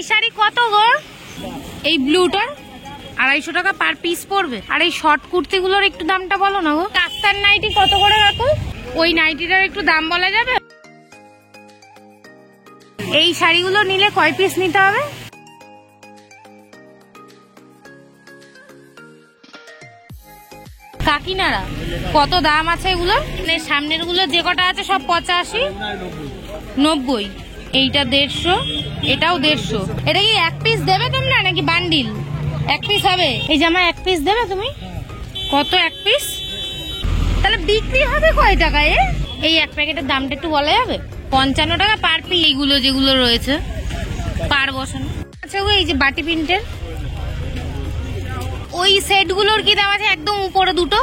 এই শাড়ি কত গো? এই ব্লুটার 250 টাকা পার পিস পড়বে। আর এই শর্ট কুর্তিগুলোর একটু দামটা বলো না গো। কাস্তার নাইটি কত করে রাখো? ওই নাইটিটার একটু দাম বলা যাবে? এই শাড়িগুলো নিলে কয় পিস নিতে হবে? কাকিনাড়া কত দাম আছে এগুলো? সামনের গুলো যে কটা আছে সব 85, 90। এইটা 150, এটাও 150। এটা কি এক পিস দেবে তোমরা নাকি বান্ডিল? এক পিস হবে। এই জামা এক পিস দেবে তুমি? কত এক পিস? তাহলে বিক্রি হবে কয় টাকায়? এই এক প্যাকেটের দামটা একটু বলা যাবে? 55 টাকা পার পিস। এইগুলো যেগুলো রয়েছে পার বসানো। আচ্ছা গো, এই যে বাটি প্রিন্টের ওই সেট গুলোর কি দাম আছে? একদম উপরে দুটো।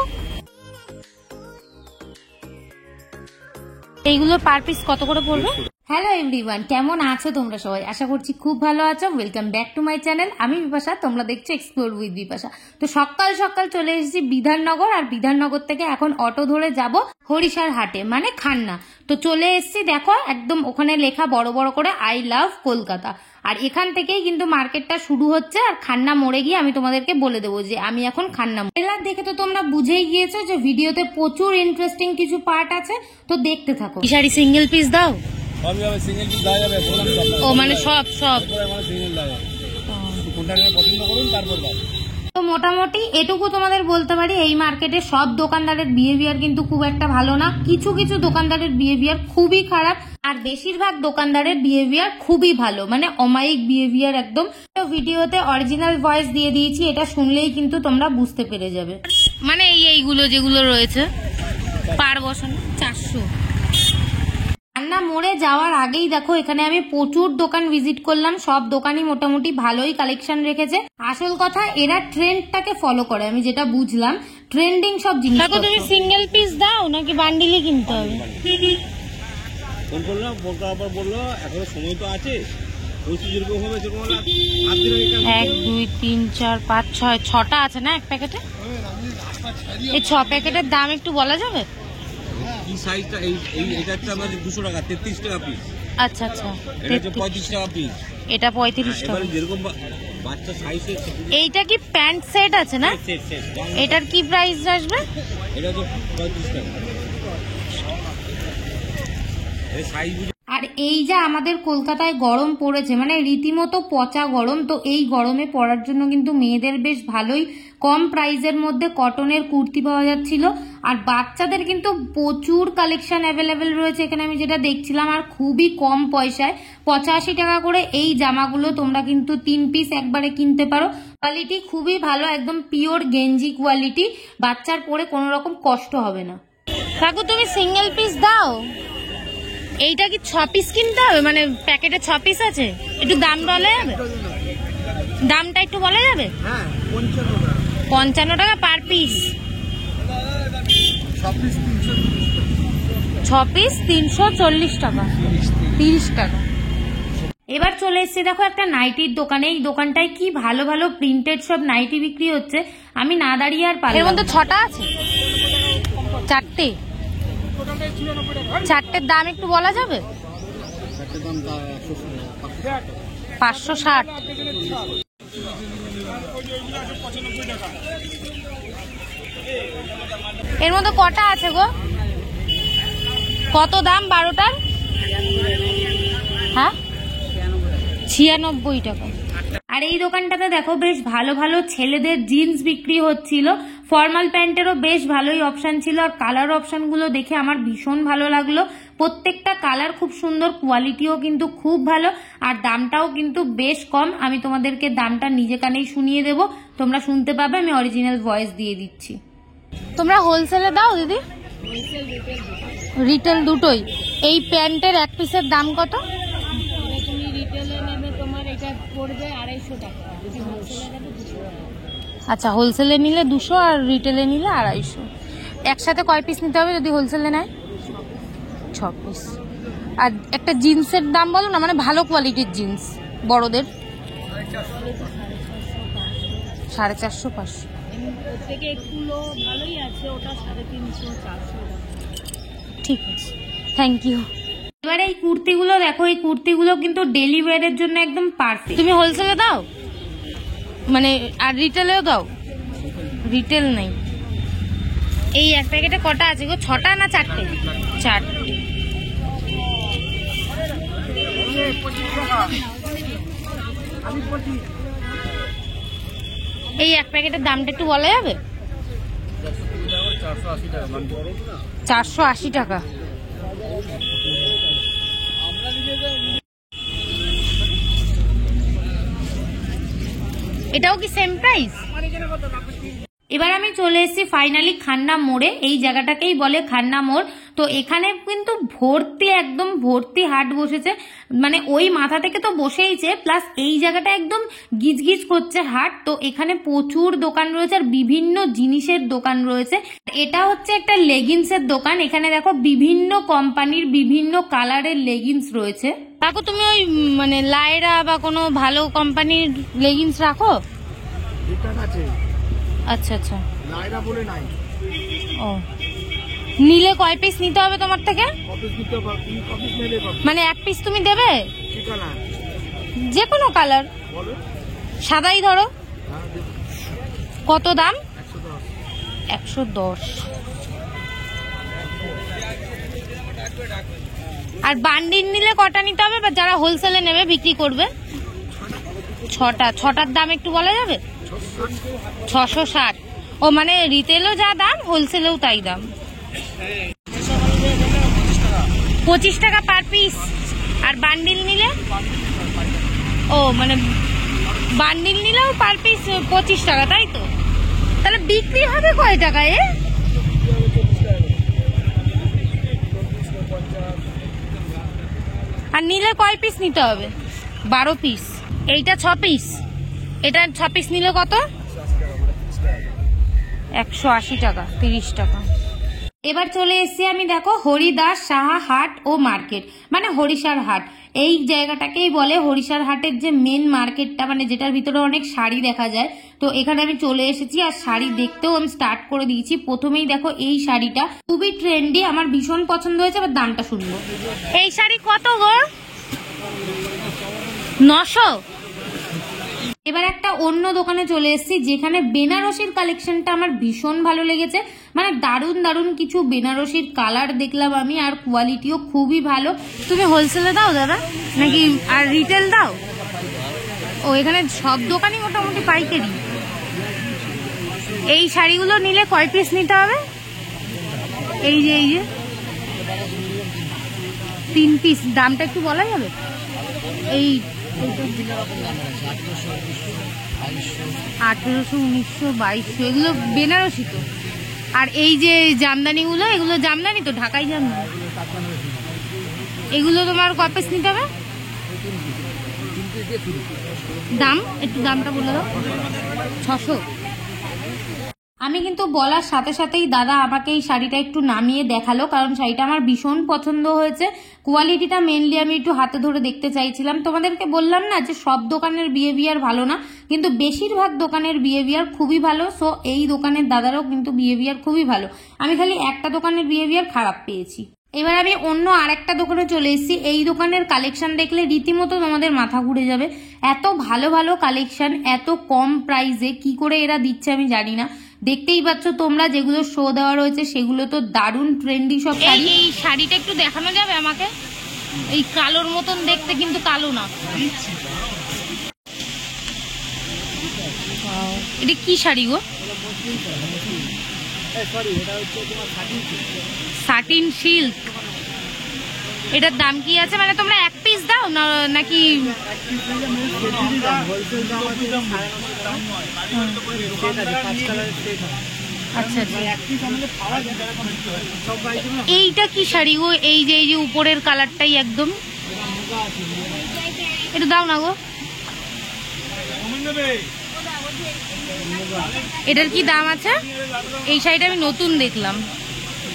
এইগুলো পার পিস কত করে পড়বে? হ্যালো এভরিওয়ান, কেমন আছো তোমরা সবাই? আশা করছি খুব ভালো আছো। Welcome back to my channel. আমি বিপাশা, তোমরা দেখছো এক্সপ্লোর উইথ বিপাশা। তো সকাল সকাল চলে এসেছি বিধাননগর, আর বিধাননগর থেকে এখন অটো ধরে যাব হরিশার হাটে, মানে খান্না। তো চলে এসেছি, দেখো একদম ওখানে লেখা বড় বড় করে আই লাভ কলকাতা। আর এখান থেকেই কিন্তু মার্কেটটা শুরু হচ্ছে। আর খান্না মোড়ে গিয়ে আমি তোমাদেরকে বলে দেবো যে আমি এখন খান্না ট্রেলার দেখে তো তোমরা বুঝেই গিয়েছো যে ভিডিওতে প্রচুর ইন্টারেস্টিং কিছু পার্ট আছে, তো দেখতে থাকো। এই শাড়ি সিঙ্গেল পিস দাও? ও মানে সব তো মোটামুটি এটুকু তোমাদের বলতে পারি, এই মার্কেটে সব দোকানদারের বিহেভিয়ার কিন্তু খুব একটা ভালো না। কিছু কিছু দোকানদারের বিহেভিয়ার খুবই খারাপ, আর বেশিরভাগ দোকানদারের বিহেভিয়ার খুবই ভালো, মানে অমায়িক বিহেভিয়ার একদম। তো ভিডিওতে অরিজিনাল ভয়েস দিয়ে দিয়েছি, এটা শুনলেই কিন্তু তোমরা বুঝতে পেরে যাবে। মানে এইগুলো যেগুলো রয়েছে পার বসানো 400। খান্না মোড়ে যাওয়ার আগেই দেখো এখানে আমি প্রচুর দোকান ভিজিট করলাম। সব দোকানই মোটামুটি ভালোই কালেকশন রেখেছে। আসল কথা, এরা ট্রেন্ডটাকে ফলো করে, আমি যেটা বুঝলাম। ট্রেন্ডিং সব জিনিস। দেখো তুমি সিঙ্গেল পিস দাও নাকি বান্ডিলই কিনতে হবে? ফোন করলাম, ফোন করার পর বললো এখনো সময় তো আছে। 1 2 3 4 5 6 6টা আছে না এক প্যাকেটে? এই 6 প্যাকেটের দাম একটু বলা যাবে? কি সাইজটা? এটা হচ্ছে আমাদের 200 টাকা, 33 টাকা পিস। আচ্ছা আচ্ছা, এটা 35 টাকা পিস। এটা 35 টাকা। যেরকম বাচ্চা সাইজ। এইটা কি প্যান্ট সেট আছে না? এটার কি প্রাইস আসবে? এটা তো 35 টাকা। এই সাইজ। আর এই যে আমাদের কলকাতায় গরম পড়েছে, মানে রীতিমতো পচা গরম, তো এই গরমে পরার জন্য কিন্তু মেয়েদের বেশ ভালোই কম প্রাইসের মধ্যে কটনের কুর্তি পাওয়া যাচ্ছিল। আর বাচ্চাদের কিন্তু প্রচুর কালেকশন অ্যাভেলেবেল রয়েছে এখানে, আমি যেটা দেখছিলাম। আর খুবই কম পয়সায় 85 টাকা করে এই জামাগুলো তোমরা কিন্তু 3 পিস একবারে কিনতে পারো। কোয়ালিটি খুবই ভালো, একদম পিওর গেঞ্জি কোয়ালিটি। বাচ্চার পরে কোনো রকম কষ্ট হবে না। কাকু তুমি সিঙ্গেল পিস দাও? এইটা কি 6 পিস কিনতে হবে? মানে প্যাকেটে 6 পিস আছে? একটু দাম বলা যাবে? দামটা একটু বলা যাবে? 55 টাকা পার পিস। 6 পিস 340 টাকা, 30 টাকা। এবার চলে এসেছি দেখো একটা নাইটির দোকানে। এই দোকানটায় কি ভালো ভালো প্রিন্টেড সব নাইটি বিক্রি হচ্ছে, আমি না দাঁড়িয়ে আর পারলাম। এর মধ্যে 6টা আছে? 4টে? 4টের দাম একটু বলা যাবে? 560। এর মধ্যে কটা আছে গো? কত দাম 12টার? হ্যাঁ, 96 টাকা। আর এই দোকানটাতে দেখো বেশ ভালো ভালো ছেলেদের জিন্স বিক্রি হচ্ছিল। ফর্মাল প্যান্টেরও বেশ ভালোই অপশন ছিল। আর কালার অপশন গুলো দেখে আমার ভীষণ ভালো লাগলো। প্রত্যেকটা কালার খুব সুন্দর, কোয়ালিটিও কিন্তু খুব ভালো, আর দামটাও কিন্তু বেশ কম। আমি তোমাদেরকে দামটা নিজে কানেই শুনিয়ে দেবো, তোমরা শুনতে পাবে। আমি অরিজিনাল ভয়েস দিয়ে দিচ্ছি। তোমরা হোলসেলে দাও দিদি? রিটেল দুটোই? এই প্যান্টের এক পিসের দাম কত? আচ্ছা, হোলসেলে নিলে 200 আর রিটেলে নিলে 250। একসাথে কয় পিস নিতে হবে যদি হোলসেলে নেয়? 6 পিস। আর একটা জিন্সের দাম বলো না, মানে ভালো কোয়ালিটির জিন্স বড়দের। 450 500। ঠিক আছে, থ্যাংক ইউ। এবার এই কুর্তিগুলো দেখো, এই কুর্তিগুলো কিন্তু ডেলি ওয়্যারের জন্য একদম পারফেক্ট। তুমি হোলসেলে দাও মানে, আর রিটেলেও দাও? রিটেল নেই। এই এক প্যাকেটে কটা আছে গো? 6টা না 4টে? 4টে। এই এক প্যাকেটের দামটা একটু বলা যাবে? 480 টাকা। এটাও কি সেম প্রাইস? এবার আমি চলে এসেছি ফাইনালি খান্না মোড়ে। এই জায়গাটাকেই বলে খান্না মোড়। তো এখানে কিন্তু ভর্তি, একদম ভর্তি হাট বসেছে, মানে ওই মাথা থেকে তো বসেইছে, প্লাস এই জায়গাটা একদম গিজগিজ করছে হাট। তো এখানে প্রচুর দোকান রয়েছে আর বিভিন্ন জিনিসের দোকান রয়েছে। এটা হচ্ছে একটা লেগিংসের দোকান। এখানে দেখো বিভিন্ন কোম্পানির বিভিন্ন কালারের লেগিংস রয়েছে। কাকু তুমি ওই মানে লায়রা বা কোনো ভালো কোম্পানির লেগিংস রাখো? আচ্ছা আচ্ছা, লায়রা বলে নাই। ও, নিলে কয় পিস নিতে হবে তোমার থেকে? মানে এক পিস তুমি দেবে? যে কোনো কালার, সাদাই ধরো। কত দাম? 110। আর বান্ডিল নিলে কটা নিতে হবে, বা যারা হোলসেলে নেবে বিক্রি করবে? 6টা। 6টার দাম একটু বলা যাবে? 660। ও মানে রিটেলও যা দাম, হোলসেলেও তাই দাম। 25 টাকা পার পিস। আর বান্ডিল নিলে? ও মানে বান্ডিল নিলেও পার পিস 25 টাকা, তাই তো? তাহলে বিক্রি হবে কয় টাকায়? আর নিলে কয় পিস নিতে হবে? 12 পিস। এইটা 6 পিস। এটা 6 পিস নিলে কত? 180 টাকা, 30 টাকা। এবার চলে এসেছি আমি দেখো হরিদাস সাহা হাট ও মার্কেট, মানে হরিশার হাট। এই জায়গাটাকেই বলে হরিশার হাটের যে মেন মার্কেটটা, মানে যেটার ভিতরে অনেক শাড়ি দেখা যায়। তো এখানে আমি চলে এসেছি আর শাড়ি দেখতেও আমি স্টার্ট করে দিয়েছি। প্রথমেই দেখো এই শাড়িটা খুবই ট্রেন্ডি, আমার ভীষণ পছন্দ হয়েছে। আবার দামটা শুনবো। এই শাড়ি কত গো? 900। এবার একটা অন্য দোকানে চলে এসেছি যেখানে বেনারসির কালেকশনটা আমার ভীষণ ভালো লেগেছে। মানে দারুণ দারুণ কিছু বেনারসির কালার দেখলাম আমি, আর কোয়ালিটিও খুবই ভালো। তুমি হোলসেলে দাও দাদা নাকি আর রিটেল দাও? ও, এখানে সব দোকানই মোটামুটি পাইকারি। এই শাড়িগুলো নিলে কয় পিস নিতে হবে? এই যে 3 পিস। দামটা একটু বলা যাবে? এই 1800, 1900, 2200, এগুলো বেনারসি তো। আর এই যে জামদানিগুলো, এগুলো জামদানি তো, ঢাকাই জামদানি। এগুলো তোমার কয় পিস নিতে হবে? দাম একটু দামটা বলে দাও। 600। আমি কিন্তু বলার সাথে সাথেই দাদা আমাকে এই শাড়িটা একটু নামিয়ে দেখালো, কারণ শাড়িটা আমার ভীষণ পছন্দ হয়েছে। কোয়ালিটিটা মেনলি আমি একটু হাতে ধরে দেখতে চাইছিলাম। তোমাদেরকে বললাম না যে সব দোকানের বিহেভিয়ার ভালো না, কিন্তু বেশিরভাগ দোকানের বিহেভিয়ার খুবই ভালো। সো এই দোকানের দাদারও কিন্তু বিহেভিয়ার খুবই ভালো। আমি খালি একটা দোকানের বিহেভিয়ার খারাপ পেয়েছি। এবার আমি অন্য আরেকটা দোকানে চলে এসেছি। এই দোকানের কালেকশন দেখলে রীতিমতো তোমাদের মাথা ঘুরে যাবে। এত ভালো ভালো কালেকশন এত কম প্রাইসে কি করে এরা দিচ্ছে আমি জানি না। দেখতেই পাচ্ছ তোমরা, যেগুলো শো দেওয়া রয়েছে সেগুলো তো দারুণ ট্রেন্ডি সব শাড়ি। এই শাড়িটা একটু দেখানো যাবে আমাকে? এই কালোর মতন দেখতে, কিন্তু কালো না। এটা কি শাড়ি গো? Satin silk. এটার দাম কি আছে? মানে তোমরা এক পিস দাও না নাকি? আচ্ছা, এইটা কি শাড়ি গো? এই যে উপরের কালারটাই একদম। এটা দাও না গো। এটার কি দাম আছে? এই শাড়িটা আমি নতুন দেখলাম।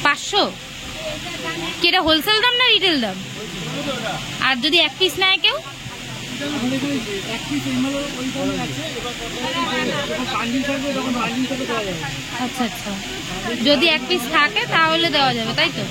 500। কি এটা হোলসেল দাম না রিটেল দাম? আর যদি এক পিস নেয় কেউ? আচ্ছা আচ্ছা, যদি এক পিস থাকে তাহলে দেওয়া যাবে, তাই তো?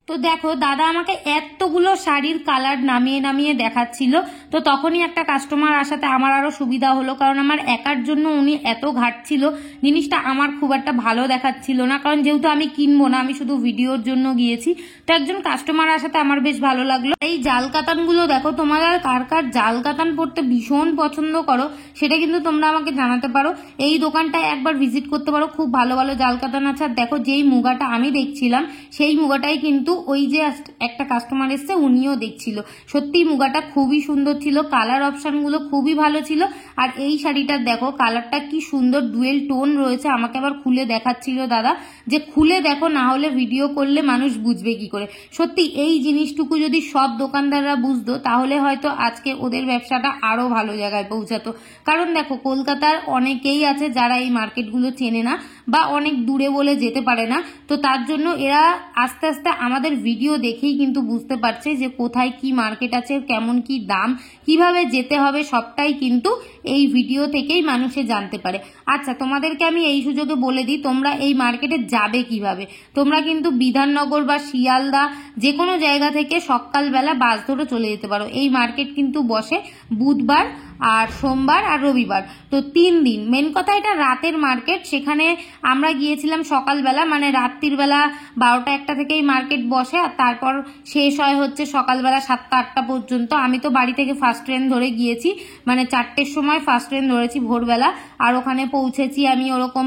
তো দেখো দাদা আমাকে এতগুলো শাড়ির কালার নামিয়ে নামিয়ে দেখাচ্ছিল, তো তখনই একটা কাস্টমার আসাতে আমার আরো সুবিধা হলো, কারণ আমার একার জন্য উনি এত ঘাটছিল, জিনিসটা আমার খুব একটা ভালো দেখাচ্ছিল না, কারণ যেহেতু আমি কিনবো না, আমি শুধু ভিডিওর জন্য গিয়েছি। তো একজন কাস্টমার আসাতে আমার বেশ ভালো লাগলো। এই জাল কাতানগুলো দেখো, তোমরা কার কার জাল কাতান পরতে ভীষণ পছন্দ করো সেটা কিন্তু তোমরা আমাকে জানাতে পারো। এই দোকানটায় একবার ভিজিট করতে পারো, খুব ভালো ভালো জাল কাতান আছে। আর দেখো যেই মুগাটা আমি দেখছিলাম সেই মুগাটাই কিন্তু ওই যে একটা কাস্টমার এসছে উনিও দেখছিল। সত্যি মুগাটা খুবই সুন্দর ছিল, কালার অপশনগুলো খুবই ভালো ছিল। আর এই শাড়িটার দেখো কালারটা কি সুন্দর, ডুয়েল টোন রয়েছে। আমাকে আবার খুলে দেখাচ্ছিল দাদা যে খুলে দেখো, না হলে ভিডিও করলে মানুষ বুঝবে কি করে। সত্যি এই জিনিসটুকু যদি সব দোকানদাররা বুঝতো তাহলে হয়তো আজকে ওদের ব্যবসাটা আরো ভালো জায়গায় পৌঁছাতো। কারণ দেখো কলকাতার অনেকেই আছে যারা এই মার্কেটগুলো চেনে না বা অনেক দূরে বলে যেতে পারে না, তো তার জন্য এরা আস্তে আস্তে আমাদের ভিডিও দেখেই কিন্তু বুঝতে পারছে যে কোথায় কি মার্কেট আছে, কেমন কি দাম, কিভাবে যেতে হবে, সবটাই কিন্তু এই ভিডিও থেকেই মানুষে জানতে পারে। আচ্ছা তোমাদেরকে আমি এই সুযোগে বলে দিই তোমরা এই মার্কেটে যাবে কিভাবে। তোমরা কিন্তু বিধাননগর বা শিয়ালদা যে কোনো জায়গা থেকে সকালবেলা বাস ধরে চলে যেতে পারো। এই মার্কেট কিন্তু বসে বুধবার আর সোমবার আর রবিবার, তো 3 দিন। মেন কথা এটা রাতের মার্কেট, সেখানে আমরা গিয়েছিলাম সকালবেলা, মানে রাত্রির বেলা 12টা-1টা থেকেই মার্কেট বসে, আর তারপর শেষ হয় হচ্ছে সকালবেলা 7টা-8টা পর্যন্ত। আমি তো বাড়ি থেকে ফার্স্ট ট্রেন ধরে গিয়েছি, মানে 4টের সময় ফার্স্ট ট্রেন ধরেছি ভোরবেলা, আর ওখানে পৌঁছেছি আমি ওরকম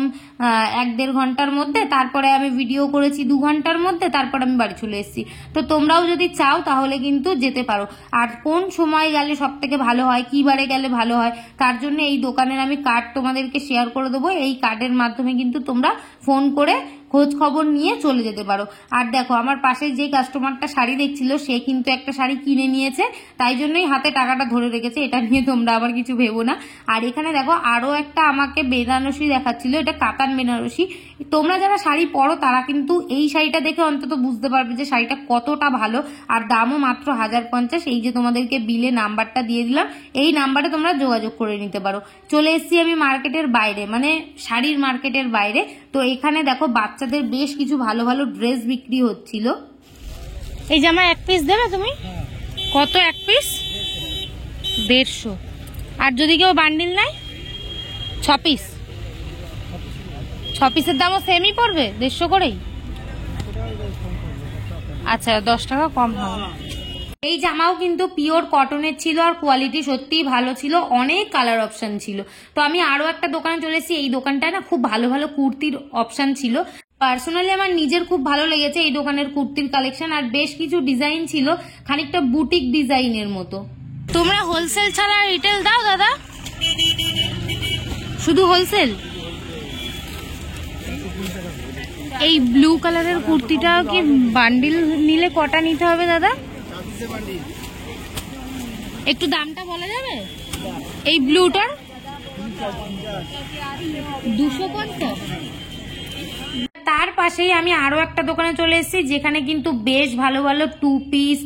1-1.5 ঘন্টার মধ্যে। তারপরে আমি ভিডিও করেছি 2 ঘন্টার মধ্যে, তারপর আমি বাড়ি চলে এসেছি। তো তোমরাও যদি চাও তাহলে কিন্তু যেতে পারো। আর কোন সময় গেলে সব থেকে ভালো হয়, কি বারে গেলে ভালো হয়, তার জন্য এই দোকানের আমি কার্ড তোমাদেরকে শেয়ার করে দেবো। এই কার্ডের মাধ্যমে কিন্তু তোমরা ফোন করে খোঁজ খবর নিয়ে চলে যেতে পারো। আর দেখো আমার পাশে যে কাস্টমারটা শাড়ি দেখছিল সে কিন্তু একটা শাড়ি কিনে নিয়েছে, তাই জন্যই হাতে টাকাটা ধরে রেখেছে। এটা নিয়ে তোমরা আবার কিছু ভেবো না। আর এখানে দেখো আরো একটা আমাকে বেনারসি দেখাচ্ছিল, এটা কাতান বেনারসি। তোমরা যারা শাড়ি পরো তারা কিন্তু এই শাড়িটা দেখে অন্তত বুঝতে পারবে যে শাড়িটা কতটা ভালো, আর দামও মাত্র 1050। এই যে তোমাদেরকে বিলে নাম্বারটা দিয়ে দিলাম, এই নাম্বারে তোমরা যোগাযোগ করে নিতে পারো। চলে এসেছি আমি মার্কেটের বাইরে, মানে শাড়ির মার্কেটের বাইরে। তো এখানে দেখো বাচ্চাদের বেশ কিছু ভালো ভালো ড্রেস বিক্রি হচ্ছিল। এই জামা 1 পিস দেবে তুমি? কত 1 পিস? 150। আর যদি কেউ বান্ডিল নেয় 6 পিস? 6 পিসের দামও সেমই পড়বে, 150 করেই? আচ্ছা 10 টাকা কম হবে। এই জামাও কিন্তু পিওর কটনের ছিল, আর কোয়ালিটি সত্যিই ভালো ছিল, অনেক কালার অপশন ছিল। তো আমি আরো একটা দোকানে চলে এসেছি, এই দোকানটায় না খুব ভালো ভালো কুর্তির অপশন ছিল। পার্সোনালি আমার নিজের খুব ভালো লেগেছে এই দোকানের কুর্তির কালেকশন, আর বেশ কিছু ডিজাইন ছিল, খানিকটা বুটিক ডিজাইনের মতো। তোমরা হোলসেল ছাড়া রিটেল দাও দাদা? শুধু হোলসেল? এই ব্লু কালারের কুর্তিটাও কি বান্ডিল নিলে কটা নিতে হবে দাদা? একটু দামটা বলা যাবে? এই ব্লুটার 250। তার পাশেই আমি আরো একটা দোকানে চলে এসেছি যেখানে কিন্তু বেশ ভালো ভালো 2 পিস,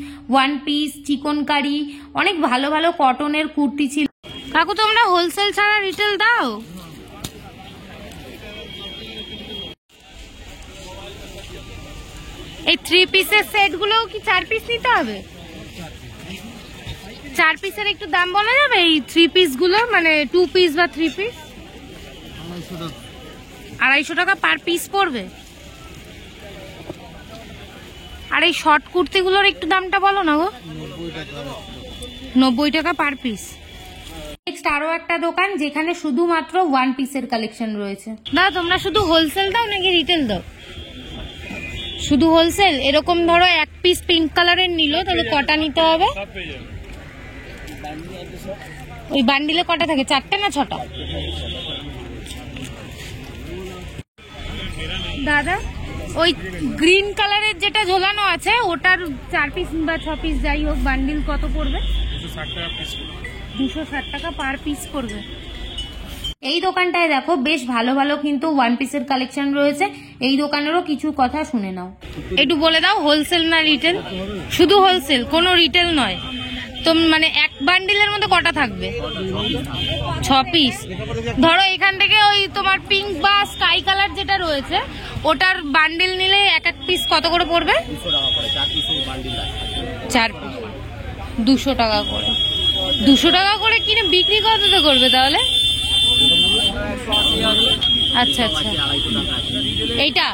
1 পিস, চিকনকারি, অনেক ভালো ভালো কটনের কুর্তি ছিল। কাকু তোমরা হোলসেল ছাড়া রিটেল দাও? এই 3 পিসের সেট গুলো কি 4 পিস নিতে হবে? 4 পিসের একটু দাম বলা যাবে? এই 3 পিস গুলো, মানে 2 পিস বা 3 পিস 250 টাকা পার পিস পড়বে। আর এই শর্ট কুর্তিগুলোর একটু দামটা বলো না গো। 90 টাকা পার পিস। নেক্সট আরো একটা দোকান যেখানে শুধুমাত্র 1 পিসের কালেকশন রয়েছে। না তোমরা শুধু হোলসেল দাও নাকি রিটেল দাও? শুধু হোলসেল। এরকম ধরো 1 পিস পিঙ্ক কালারের নিল, তাহলে কটা নিতে হবে? ওই বান্ডিলে কটা থাকে, 4টে না 6টা? দাদা ওই গ্রিন কালারের যেটা ঝোলানো আছে ওটার 4 পিস বা 6 পিস যাই হোক বান্ডিল কত পড়বে? 260 টাকা পার পিস পড়বে। এই দোকানটায় দেখো বেশ ভালো ভালো কিন্তু 1 পিসের কালেকশন রয়েছে। এই দোকানেরও কিছু কথা শুনে নাও। একটু বলে দাও হোলসেল না রিটেল? শুধু হোলসেল, কোনো রিটেল নয়। তো মানে এক বান্ডিলের মধ্যে কটা থাকবে? 6 পিস। ধরো এখান থেকে ওই তোমার পিঙ্ক বা স্কাই কালার যেটা রয়েছে ওটার বান্ডিল নিলে এক এক পিস কত করে পড়বে? 4 পিস 200 টাকা করে। 200 টাকা করে কিনে বিক্রি কততে করবে তাহলে? আচ্ছা আচ্ছা, এইটা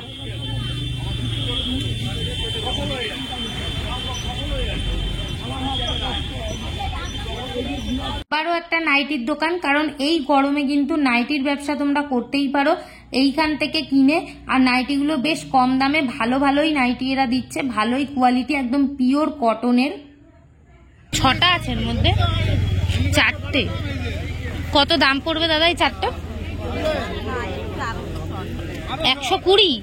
আবারও একটা নাইটির দোকান, কারণ এই গরমে কিন্তু নাইটির ব্যবসা তোমরা করতেই পারো এইখান থেকে কিনে। আর নাইটিগুলো বেশ কম দামে ভালোই নাইটি এরা দিচ্ছে, ভালোই কোয়ালিটি, একদম পিওর কটনের। 6টা আছে এর মধ্যে, 4টে। কত দাম পড়বে দাদা এই 4টা? 120,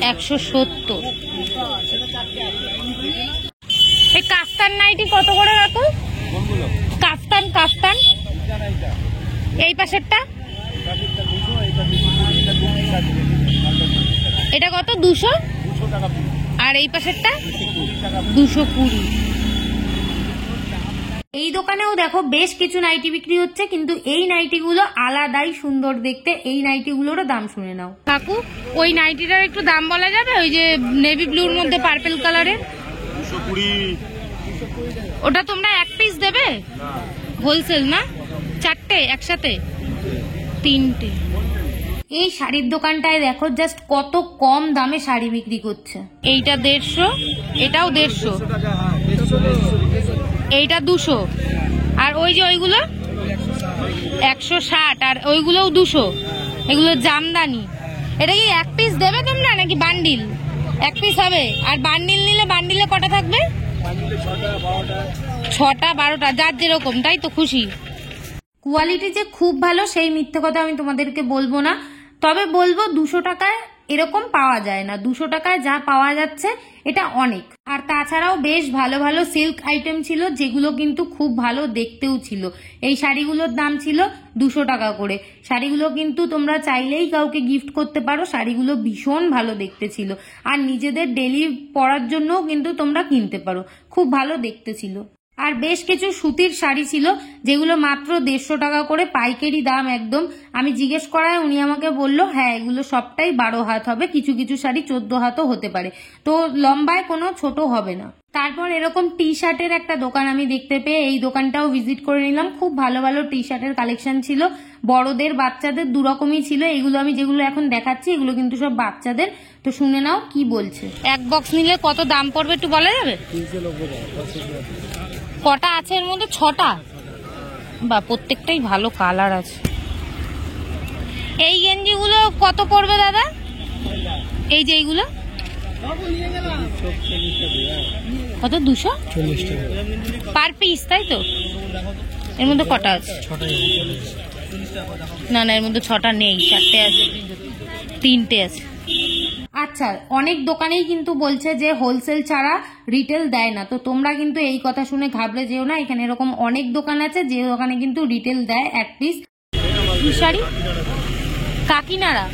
170। এই কাফতান নাইটি কত করে রাখো? কাফতান এই পাশেরটা এটা কত? 200 আর এই পাশেরটা 220। এই দোকানেও দেখো বেশ কিছু নাইটি বিক্রি হচ্ছে, কিন্তু এই নাইটিগুলো আলাদাই সুন্দর দেখতে। এই নাইটিগুলোরও দাম শুনে নাও। কাকু ওই নাইটিটার একটু দাম বলা যাবে? ওই যে নেভি ব্লুর মধ্যে পার্পল কালারের, 220। ওটা তোমরা এক পিস দেবে? হোলসেল না? 4টে একসাথে? 3টে। এই শাড়ির দোকানটায় দেখো জাস্ট কত কম দামে শাড়ি বিক্রি করছে। এইটা 150, এটাও 150, এইটা 200, আর ওই যে ওইগুলো 160, আর ওইগুলোও 200। এগুলো জামদানি। এটা কি এক পিস দেবে তোমরা নাকি বান্ডিল? এক পিস হবে। আর বান্ডিল নিলে বান্ডিলে কটা থাকবে? 6টা 12টা, যার যেরকম, তাই তো? খুশি। কোয়ালিটি যে খুব ভালো সেই মিথ্যে কথা আমি তোমাদেরকে বলবো না, তবে বলবো 200 টাকায় এরকম পাওয়া যায় না। 200 টাকায় যা পাওয়া যাচ্ছে এটা অনেক। আর তাছাড়াও বেশ ভালো সিল্ক আইটেম ছিল, যেগুলো কিন্তু খুব ভালো দেখতেও ছিল। এই শাড়িগুলোর দাম ছিল 200 টাকা করে। শাড়িগুলো কিন্তু তোমরা চাইলেই কাউকে গিফট করতে পারো। শাড়িগুলো ভীষণ ভালো দেখতে ছিল, আর নিজেদের ডেলি পরার জন্যও কিন্তু তোমরা কিনতে পারো। খুব ভালো দেখতে ছিল। আর বেশ কিছু সুতির শাড়ি ছিল, যেগুলো মাত্র 150 টাকা করে, পাইকারি দাম একদম। আমি জিজ্ঞেস করায় উনি আমাকে বলল হ্যাঁ এগুলো সবটাই 12 হাত হবে, কিছু কিছু শাড়ি 14 হাতও হতে পারে, তো লম্বায় কোনো ছোট হবে না। তারপর এরকম টি শার্টের একটা দোকান আমি দেখতে পেয়ে এই দোকানটাও ভিজিট করে নিলাম। খুব ভালো টি শার্টের কালেকশন ছিল, বড়দের বাচ্চাদের দুরকমই ছিল। এগুলো আমি যেগুলো এখন দেখাচ্ছি এগুলো কিন্তু সব বাচ্চাদের। তো শুনে নাও কি বলছে। এক বক্স নিলে কত দাম পড়বে একটু বলা যাবে? কটা আছে এর মধ্যে? 6টা। বা প্রত্যেকটাই ভালো কালার আছে। এই গেঞ্জিগুলো কত পড়বে দাদা? এই যে এইগুলো কত? 240 টাকা পার পিস, তাই তো? এর মধ্যে কটা আছে? না এর মধ্যে 6টা নেই, 4টে আছে, 3টে আছে। আচ্ছা, অনেক দোকানেই কিন্তু বলছে যে হোলসেল ছাড়া রিটেল দেয় না। তো তোমরা কিন্তু এই কথা শুনে ঘাবড়ে যেও না। এখানে এরকম অনেক দোকান আছে যে দোকানে কিন্তু রিটেল দেয় এক পিস। শাড়ি কাকিনাড়া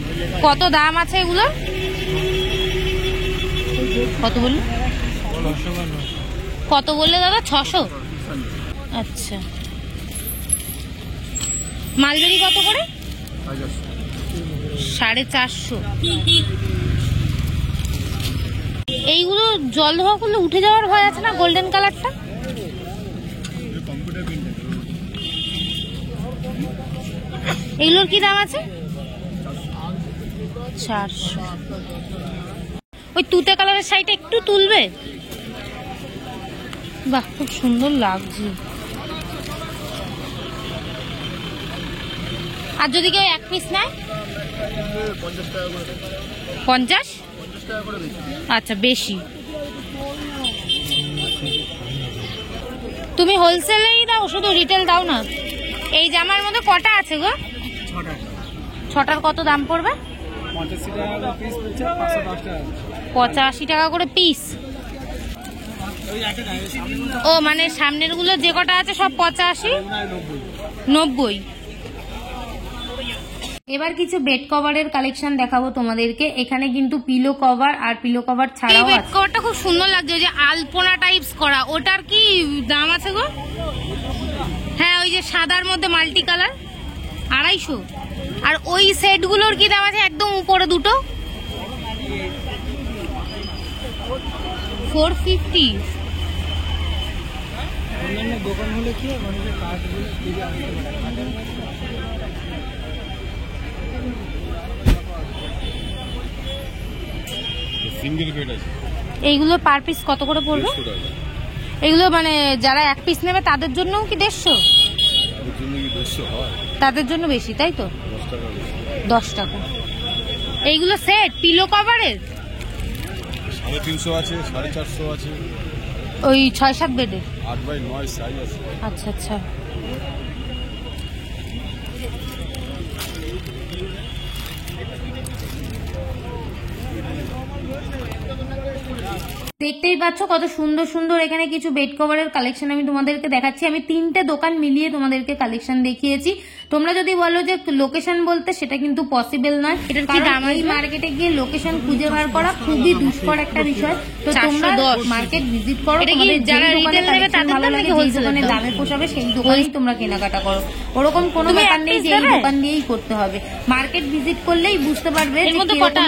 কত দাম আছে এগুলো? কত বললে? কত বললে দাদা? 600? আচ্ছা। মালবেরি কত করে? 450। এইগুলো জল ধোয়া করলে উঠে যাওয়ার ভয় আছে না? গোল্ডেন কালারটা এগুলোর কি দাম আছে? 400। ওই তুতে কালারের শাড়িটা একটু তুলবে? বাহ, খুব সুন্দর লাগছে। আর যদি কেউ এক পিস নেয়? 50? আচ্ছা, বেশি। তুমি হোলসেলেই দাও, শুধু রিটেল দাও না? এই জামার মধ্যে কটা আছে গো? 6টার কত দাম পড়বে? 85 টাকা করে পিস। ও মানে সামনের গুলো যে কটা আছে সব 85, 90। এবার কিছু বেড কভারের কালেকশন দেখাবো তোমাদেরকে। এখানে কিন্তু পিলো কভার আর পিলো কভার ছাড়াও বেড কভারটা খুব সুন্দর লাগছে, ওই যে আলপনা টাইপস করা, ওটার কি দাম আছে গো? হ্যাঁ, ওই যে সাদার মধ্যে মাল্টি কালার 250। আর ওই সেটগুলোর কি দাম আছে? একদম উপরে দুটো 450। দোকান হলে কি সিঙ্গেল বেড আছে। এইগুলো পার পিস কত করে পড়বে? এগুলো মানে যারা এক পিস নেবে তাদের জন্যও কি 150? তাদের জন্য বেশি, তাই তো? 10 টাকা। এইগুলো সেট পিলো কভারের 350 আছে, 450 আছে, ওই 6-7 বেডের 8x9 সাইজ আছে। আচ্ছা আচ্ছা। দেখতেই পাচ্ছ কত সুন্দর সুন্দর এখানে কিছু বেড কভারের কালেকশন আমি তোমাদেরকে দেখাচ্ছি। আমি 3টে দোকান মিলিয়ে তোমাদেরকে কালেকশন দেখিয়েছি। তোমরা যদি বলো যে লোকেশন বলতে, সেটা কিন্তু পসিবল নয়। কারণ এই মার্কেটে গিয়ে লোকেশন খুঁজে বার করা খুবই দুষ্কর একটা বিষয়। তো তোমরা মার্কেট ভিজিট করো, যারা রিটেল নেবে তাদের ভালো লাগে, যেই দোকানে দামে পোষাবে সেই দোকানেই তোমরা কেনাকাটা করো। ওরকম কোনো ব্যাপার নেই যে এই দোকান দিয়েই করতে হবে। মার্কেট ভিজিট করলেই বুঝতে পারবে যে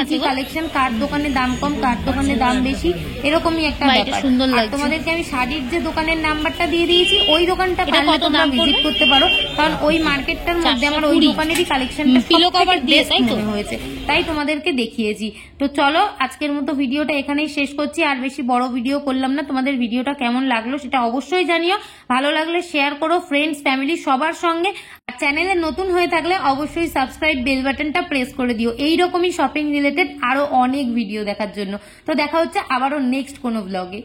কি কালেকশন, কার দোকানে দাম কম, কার দোকানে দাম বেশি, এরকমই একটা ব্যাপার। আর তোমাদেরকে আমি শাড়ির যে দোকানের নাম্বারটা দিয়ে দিয়েছি, ওই দোকানটা পারলে তোমরা ভিজিট করতে পারো, কারণ ওই মার্কেটটার মধ্যে আমার ওই দোকানেরই কালেকশনটা সবথেকে বেস্ট মনে হয়েছে, তাই তোমাদেরকে দেখিয়েছি। তো চলো আজকের মতো ভিডিওটা এখানেই শেষ করছি, আর বেশি বড় ভিডিও করলাম না। তোমাদের ভিডিওটা কেমন লাগলো সেটা অবশ্যই জানিও। ভালো লাগলে শেয়ার করো ফ্রেন্ডস ফ্যামিলি সবার সঙ্গে। আর চ্যানেলে নতুন হয়ে থাকলে অবশ্যই সাবস্ক্রাইব বেল বাটনটা প্রেস করে দিও এইরকমই শপিং রিলেটেড আরো অনেক ভিডিও দেখার জন্য। তো দেখা হচ্ছে আবারও নেক্সট কোনো ব্লগে।